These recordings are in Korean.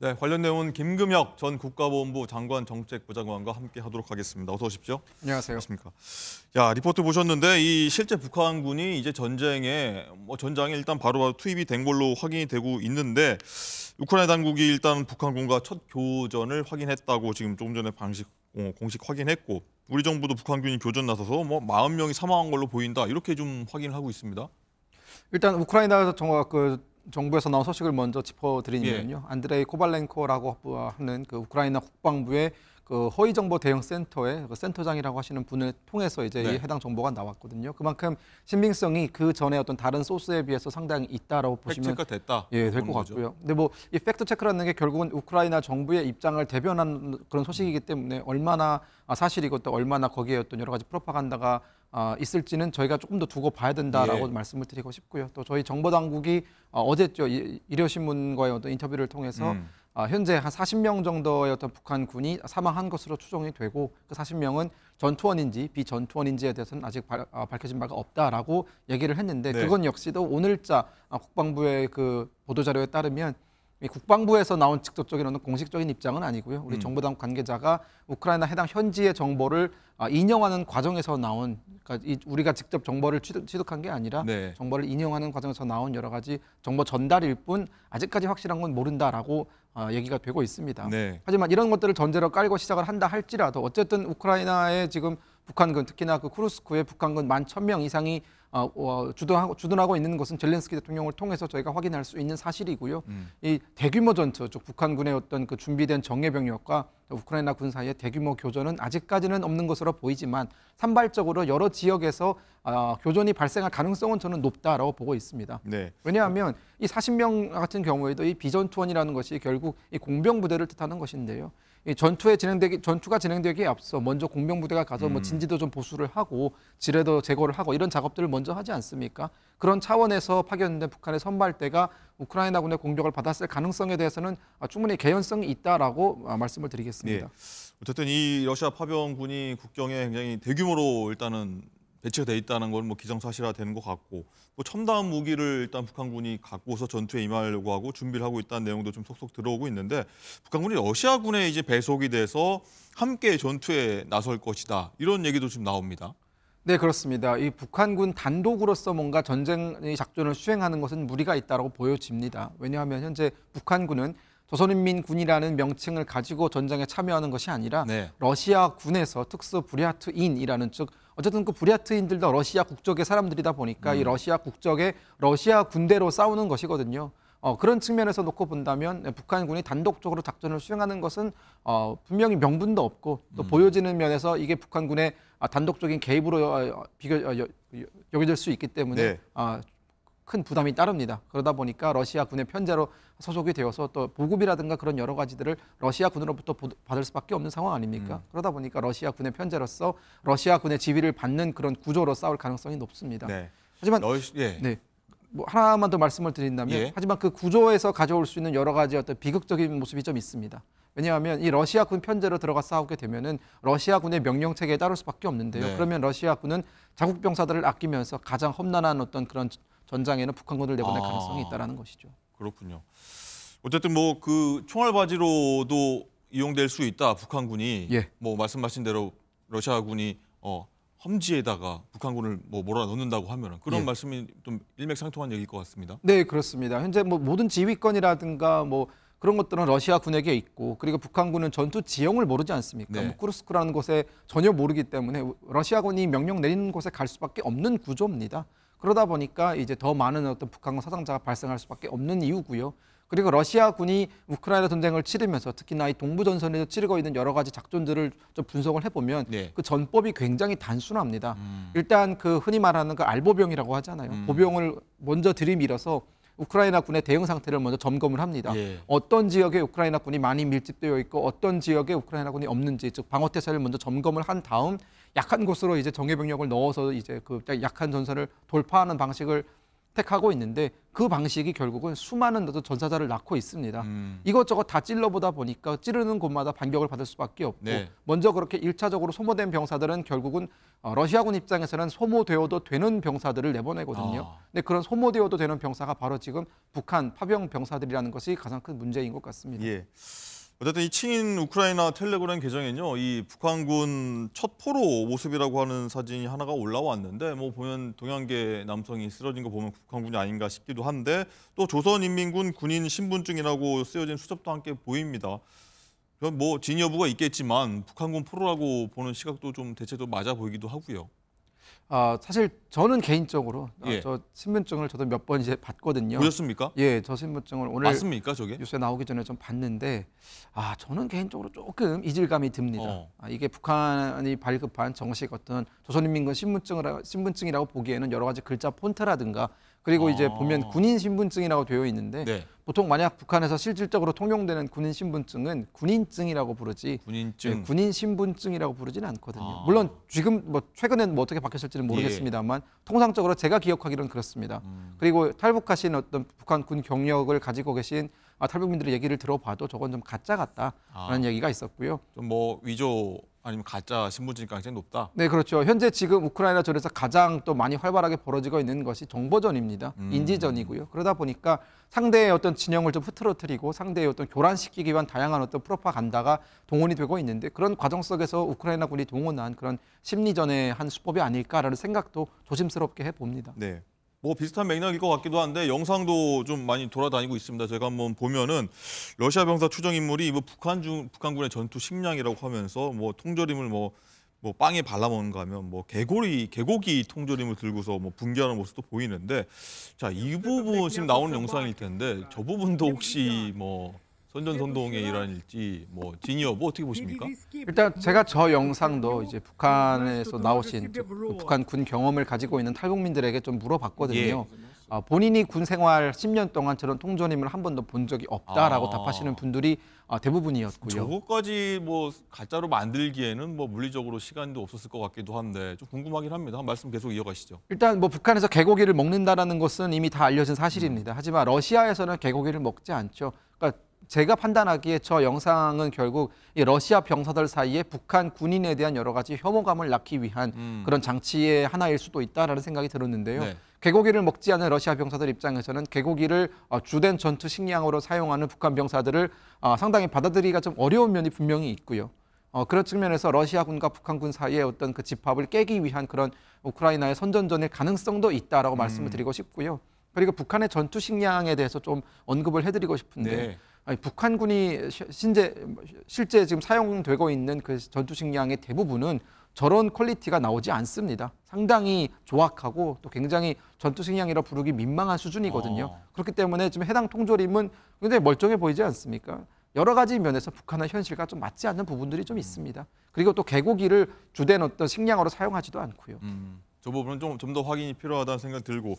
네, 관련 내용은 김금혁 전 국가보훈부 장관 정책부장관과 함께 하도록 하겠습니다. 어서 오십시오. 안녕하세요. 안녕하십니까. 야, 리포트 보셨는데 이 실제 북한군이 이제 전장에 일단 바로바로 투입이 된 걸로 확인이 되고 있는데 우크라이나 당국이 일단 북한군과 첫 교전을 확인했다고 지금 조금 전에 공식 확인했고 우리 정부도 북한군이 교전 나서서 40명이 사망한 걸로 보인다 이렇게 좀 확인을 하고 있습니다. 일단 우크라이나 정부에서 나온 소식을 먼저 짚어드리면요. 안드레이 코발렌코라고 하는 그 우크라이나 국방부의 그 허위 정보 대응 센터의 그 센터장이라고 하시는 분을 통해서 이제 이 해당 정보가 나왔거든요. 그만큼 신빙성이 그 전에 어떤 다른 소스에 비해서 상당히 있다라고 보시면 팩트체크가 됐다. 될 것 같고요. 근데 이 팩트 체크라는 게 결국은 우크라이나 정부의 입장을 대변하는 그런 소식이기 때문에 얼마나 사실이고 또 얼마나 거기에 어떤 여러 가지 프로파간다가 있을지는 저희가 조금 더 두고 봐야 된다라고 말씀을 드리고 싶고요. 또 저희 정보 당국이 어제죠 일요신문과의 어떤 인터뷰를 통해서 현재 한 40명 정도의 어떤 북한군이 사망한 것으로 추정이 되고 그 40명은 전투원인지 비전투원인지에 대해서는 아직 밝혀진 바가 없다라고 얘기를 했는데 그건 역시도 오늘자 국방부의 그 보도자료에 따르면 이 국방부에서 나온 직접적인 어떤 공식적인 입장은 아니고요. 우리 정보당 관계자가 우크라이나 해당 현지의 정보를 인용하는 과정에서 나온, 그러니까 우리가 직접 정보를 취득한 게 아니라 정보를 인용하는 과정에서 나온 여러 가지 정보 전달일 뿐 아직까지 확실한 건 모른다라고 얘기가 되고 있습니다. 하지만 이런 것들을 전제로 깔고 시작을 한다 할지라도 어쨌든 우크라이나의 지금 북한군, 특히나 그 쿠르스크의 북한군 11,000명 이상이 주둔하고 있는 것은 젤렌스키 대통령을 통해서 저희가 확인할 수 있는 사실이고요. 이 대규모 전투, 즉 북한군의 어떤 그 준비된 정예 병력과 우크라이나 군 사이의 대규모 교전은 아직까지는 없는 것으로 보이지만 산발적으로 여러 지역에서 교전이 발생할 가능성은 저는 높다라고 보고 있습니다. 왜냐하면 이 40명 같은 경우에도 이 비전투원이라는 것이 결국 이 공병 부대를 뜻하는 것인데요. 이 전투가 진행되기에 앞서 먼저 공병 부대가 가서 진지도 좀 보수를 하고 지뢰도 제거를 하고 이런 작업들을 먼저 하지 않습니까? 그런 차원에서 파견된 북한의 선발대가 우크라이나군의 공격을 받았을 가능성에 대해서는 충분히 개연성이 있다라고 말씀을 드리겠습니다. 어쨌든 이 러시아 파병군이 국경에 굉장히 대규모로 일단은 배치가 돼 있다는 건 기정사실화되는 것 같고 첨단 무기를 일단 북한군이 갖고서 전투에 임하려고 하고 준비를 하고 있다는 내용도 좀 속속 들어오고 있는데 북한군이 러시아군에 이제 배속이 돼서 함께 전투에 나설 것이다 이런 얘기도 좀 나옵니다. 네, 그렇습니다. 이 북한군 단독으로서 뭔가 전쟁 작전을 수행하는 것은 무리가 있다고 보여집니다. 왜냐하면 현재 북한군은 조선인민군이라는 명칭을 가지고 전쟁에 참여하는 것이 아니라 러시아 군에서 특수 부랴트인이라는 즉 어쨌든 그 부랴트인들도 러시아 국적의 사람들이다 보니까 이 러시아 국적의 러시아 군대로 싸우는 것이거든요. 그런 측면에서 놓고 본다면 북한군이 단독적으로 작전을 수행하는 것은 분명히 명분도 없고 또 보여지는 면에서 이게 북한군의 단독적인 개입으로 여겨질 수 있기 때문에 큰 부담이 따릅니다. 그러다 보니까 러시아 군의 편제로 소속이 되어서 또 보급이라든가 그런 여러 가지들을 러시아 군으로부터 받을 수밖에 없는 상황 아닙니까? 그러다 보니까 러시아 군의 편제로서 러시아 군의 지휘를 받는 그런 구조로 싸울 가능성이 높습니다. 하지만 하나만 더 말씀을 드린다면 하지만 그 구조에서 가져올 수 있는 여러 가지 어떤 비극적인 모습이 좀 있습니다. 왜냐하면 이 러시아 군 편제로 들어가 싸우게 되면은 러시아 군의 명령 체계에 따를 수밖에 없는데요. 그러면 러시아 군은 자국 병사들을 아끼면서 가장 험난한 어떤 그런 전장에는 북한군을 내보낼 가능성이 있다라는 것이죠. 그렇군요. 어쨌든 그 총알바지로도 이용될 수 있다. 북한군이 말씀하신 대로 러시아군이 험지에다가 북한군을 몰아넣는다고 하면은 그런 말씀이 좀 일맥상통한 얘기일 것 같습니다. 네, 그렇습니다. 현재 모든 지휘권이라든가 그런 것들은 러시아 군에게 있고 그리고 북한군은 전투 지형을 모르지 않습니까? 쿠르스크라는 곳에 전혀 모르기 때문에 러시아군이 명령 내리는 곳에 갈 수밖에 없는 구조입니다. 그러다 보니까 이제 더 많은 어떤 북한군 사상자가 발생할 수밖에 없는 이유고요. 그리고 러시아군이 우크라이나 전쟁을 치르면서 특히나 이 동부 전선에서 치르고 있는 여러 가지 작전들을 좀 분석을 해보면 그 전법이 굉장히 단순합니다. 일단 그 흔히 말하는 그 알보병이라고 하잖아요. 보병을 먼저 들이밀어서 우크라이나 군의 대응 상태를 먼저 점검을 합니다. 어떤 지역에 우크라이나 군이 많이 밀집되어 있고 어떤 지역에 우크라이나 군이 없는지 즉 방어 태세를 먼저 점검을 한 다음 약한 곳으로 이제 정예 병력을 넣어서 이제 그 약한 전선을 돌파하는 방식을 택하고 있는데 그 방식이 결국은 수많은 어떤 전사자를 낳고 있습니다. 이것저것 다 찔러보다 보니까 찌르는 곳마다 반격을 받을 수밖에 없고 네. 먼저 그렇게 1차적으로 소모된 병사들은 결국은 러시아군 입장에서는 소모되어도 되는 병사들을 내보내거든요. 근데 그런 소모되어도 되는 병사가 바로 지금 북한 파병 병사들이라는 것이 가장 큰 문제인 것 같습니다. 예. 어쨌든 이 친인 우크라이나 텔레그램 계정에는요, 이 북한군 첫 포로 모습이라고 하는 사진이 하나가 올라왔는데, 뭐 보면 동양계 남성이 쓰러진 거 보면 북한군이 아닌가 싶기도 한데, 또 조선인민군 군인 신분증이라고 쓰여진 수첩도 함께 보입니다. 뭐 진위 여부가 있겠지만 북한군 포로라고 보는 시각도 좀 대체도 맞아 보이기도 하고요. 사실 저는 개인적으로 예. 저 신분증을 저도 몇 번 이제 봤거든요. 보셨습니까? 예, 저 신분증을 오늘 맞습니까, 저게? 뉴스에 나오기 전에 좀 봤는데 저는 개인적으로 조금 이질감이 듭니다. 이게 북한이 발급한 정식 어떤 조선인민군 신분증이라고 보기에는 여러 가지 글자 폰트라든가 그리고 이제 보면 군인 신분증이라고 되어 있는데 네. 보통 만약 북한에서 실질적으로 통용되는 군인 신분증은 군인증이라고 부르지 군인증. 군인 신분증이라고 부르지는 않거든요. 물론 지금 뭐 최근엔 뭐 어떻게 바뀌었을지는 모르겠습니다만 통상적으로 제가 기억하기로는 그렇습니다. 그리고 탈북하신 어떤 북한 군 경력을 가지고 계신 탈북민들의 얘기를 들어봐도 저건 좀 가짜 같다라는 얘기가 있었고요. 좀 뭐 위조 아니면 가짜 신분증 가능성이 높다. 네, 그렇죠. 현재 지금 우크라이나 전에서 가장 또 많이 활발하게 벌어지고 있는 것이 정보전입니다. 인지전이고요. 그러다 보니까 상대의 어떤 진영을 좀 흐트러뜨리고 상대의 어떤 교란시키기 위한 다양한 어떤 프로파간다가 동원이 되고 있는데 그런 과정 속에서 우크라이나 군이 동원한 그런 심리전의 한 수법이 아닐까라는 생각도 조심스럽게 해봅니다. 네. 뭐 비슷한 맥락일 것 같기도 한데 영상도 좀 많이 돌아다니고 있습니다. 제가 한번 보면은 러시아 병사 추정 인물이 뭐 북한군의 전투 식량이라고 하면서 뭐 통조림을 뭐 빵에 발라먹는가 하면 뭐 개고기 통조림을 들고서 뭐 분개하는 모습도 보이는데 자, 이 부분 지금 나오는 영상일 텐데 저 부분도 혹시 뭐 선전선동의 일환일지 뭐 진위 여부 어떻게 보십니까? 일단 제가 저 영상도 이제 북한에서 나오신 북한 군 경험을 가지고 있는 탈북민들에게 좀 물어봤거든요. 본인이 군 생활 10년 동안 저런 통조림을 한 번도 본 적이 없다라고 답하시는 분들이 대부분이었고요. 저거까지 뭐 가짜로 만들기에는 뭐 물리적으로 시간도 없었을 것 같기도 한데 좀 궁금하긴 합니다. 한 말씀 계속 이어가시죠. 일단 뭐 북한에서 개고기를 먹는다라는 것은 이미 다 알려진 사실입니다. 하지만 러시아에서는 개고기를 먹지 않죠. 그러니까 제가 판단하기에 저 영상은 결국 이 러시아 병사들 사이에 북한 군인에 대한 여러 가지 혐오감을 낳기 위한 그런 장치의 하나일 수도 있다라는 생각이 들었는데요. 네. 개고기를 먹지 않은 러시아 병사들 입장에서는 개고기를 주된 전투 식량으로 사용하는 북한 병사들을 상당히 받아들이기가 좀 어려운 면이 분명히 있고요. 그런 측면에서 러시아군과 북한군 사이의 어떤 그 집합을 깨기 위한 그런 우크라이나의 선전전의 가능성도 있다라고 말씀을 드리고 싶고요. 그리고 북한의 전투 식량에 대해서 좀 언급을 해드리고 싶은데 네. 북한군이 실제 지금 사용되고 있는 그 전투 식량의 대부분은 저런 퀄리티가 나오지 않습니다. 상당히 조악하고 또 굉장히 전투 식량이라 부르기 민망한 수준이거든요. 그렇기 때문에 지금 해당 통조림은 굉장히 멀쩡해 보이지 않습니까? 여러 가지 면에서 북한의 현실과 좀 맞지 않는 부분들이 좀 있습니다. 그리고 또 개고기를 주된 어떤 식량으로 사용하지도 않고요. 저 부분은 좀 더 확인이 필요하다는 생각이 들고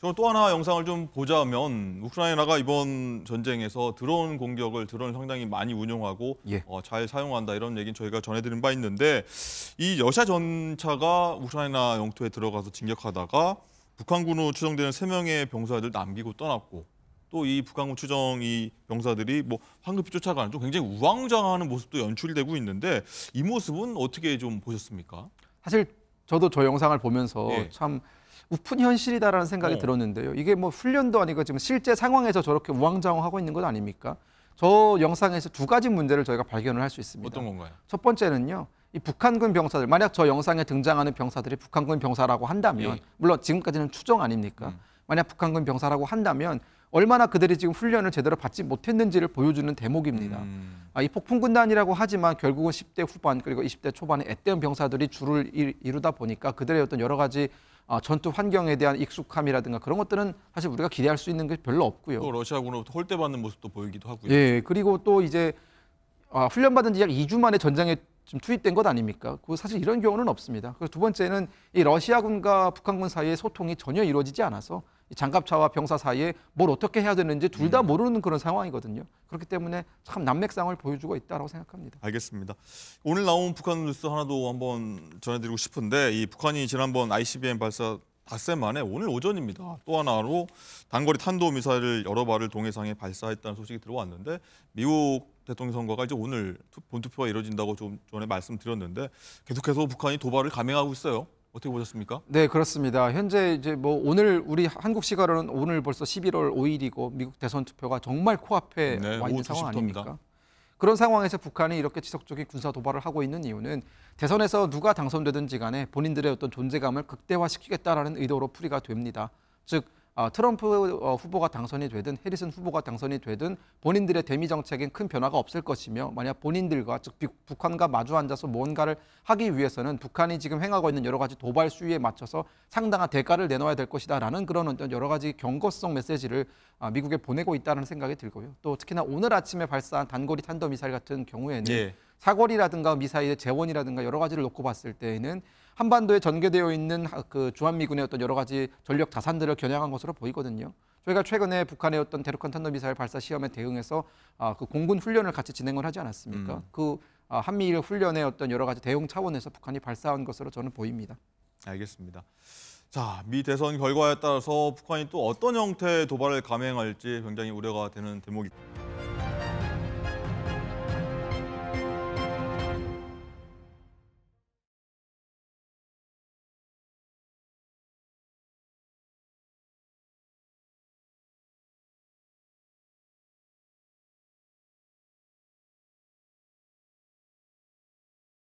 저는 또 하나 영상을 좀 보자면 우크라이나가 이번 전쟁에서 드론을 상당히 많이 운용하고 잘 사용한다 이런 얘기는 저희가 전해드린 바 있는데 이 러시아 전차가 우크라이나 영토에 들어가서 진격하다가 북한군으로 추정되는 3명의 병사들 남기고 떠났고 또 이 북한군 추정 이 병사들이 뭐 황급히 쫓아가는 좀 굉장히 우왕좌왕하는 모습도 연출되고 있는데 이 모습은 어떻게 좀 보셨습니까? 사실 저도 저 영상을 보면서 참 우픈 현실이다라는 생각이 들었는데요. 이게 뭐 훈련도 아니고 지금 실제 상황에서 저렇게 우왕좌왕하고 있는 것 아닙니까? 저 영상에서 두 가지 문제를 저희가 발견을 할 수 있습니다. 어떤 건가요? 첫 번째는요. 이 북한군 병사들, 만약 저 영상에 등장하는 병사들이 북한군 병사라고 한다면 물론 지금까지는 추정 아닙니까? 만약 북한군 병사라고 한다면 얼마나 그들이 지금 훈련을 제대로 받지 못했는지를 보여주는 대목입니다. 이 폭풍군단이라고 하지만 결국은 10대 후반 그리고 20대 초반의 앳된 병사들이 주를 이루다 보니까 그들의 어떤 여러 가지 전투 환경에 대한 익숙함이라든가 그런 것들은 사실 우리가 기대할 수 있는 게 별로 없고요. 또 러시아군으로부터 홀대받는 모습도 보이기도 하고요. 예, 그리고 또 이제 훈련받은 지 약 2주 만에 전장에 좀 투입된 것 아닙니까? 그 사실 이런 경우는 없습니다. 그리고 두 번째는 이 러시아군과 북한군 사이의 소통이 전혀 이루어지지 않아서 이 장갑차와 병사 사이에 뭘 어떻게 해야 되는지 둘 다 모르는 그런 상황이거든요. 그렇기 때문에 참 난맥상을 보여주고 있다고 생각합니다. 알겠습니다. 오늘 나온 북한 뉴스 하나 더 한번 전해드리고 싶은데 이 북한이 지난번 ICBM 발사 닷새 만에 오늘 오전입니다. 또 하나로 단거리 탄도미사일을 여러 발을 동해상에 발사했다는 소식이 들어왔는데 미국 대통령 선거가 이제 오늘 본투표가 이뤄진다고 좀 전에 말씀드렸는데 계속해서 북한이 도발을 감행하고 있어요. 어떻게 보셨습니까? 네, 그렇습니다. 현재 이제 뭐 오늘 우리 한국 시간으로는 오늘 벌써 11월 5일이고 미국 대선 투표가 정말 코앞에 네, 와 있는 오후 상황 2시부터입니다. 아닙니까? 그런 상황에서 북한이 이렇게 지속적인 군사 도발을 하고 있는 이유는 대선에서 누가 당선되든지 간에 본인들의 어떤 존재감을 극대화시키겠다라는 의도로 풀이가 됩니다. 즉 트럼프 후보가 당선이 되든 해리슨 후보가 당선이 되든 본인들의 대미 정책엔 큰 변화가 없을 것이며 만약 본인들과 즉 북한과 마주 앉아서 뭔가를 하기 위해서는 북한이 지금 행하고 있는 여러 가지 도발 수위에 맞춰서 상당한 대가를 내놓아야 될 것이다라는 그런 어떤 여러 가지 경고성 메시지를 미국에 보내고 있다는 생각이 들고요. 또 특히나 오늘 아침에 발사한 단거리 탄도미사일 같은 경우에는 예. 사거리라든가 미사일의 재원이라든가 여러 가지를 놓고 봤을 때에는 한반도에 전개되어 있는 그 주한미군의 어떤 여러 가지 전력 자산들을 겨냥한 것으로 보이거든요. 저희가 최근에 북한의 어떤 대륙간 탄도미사일 발사 시험에 대응해서 그 공군 훈련을 같이 진행을 하지 않았습니까? 그 한미일 훈련의 어떤 여러 가지 대응 차원에서 북한이 발사한 것으로 저는 보입니다. 알겠습니다. 자, 미 대선 결과에 따라서 북한이 또 어떤 형태의 도발을 감행할지 굉장히 우려가 되는 대목입니다.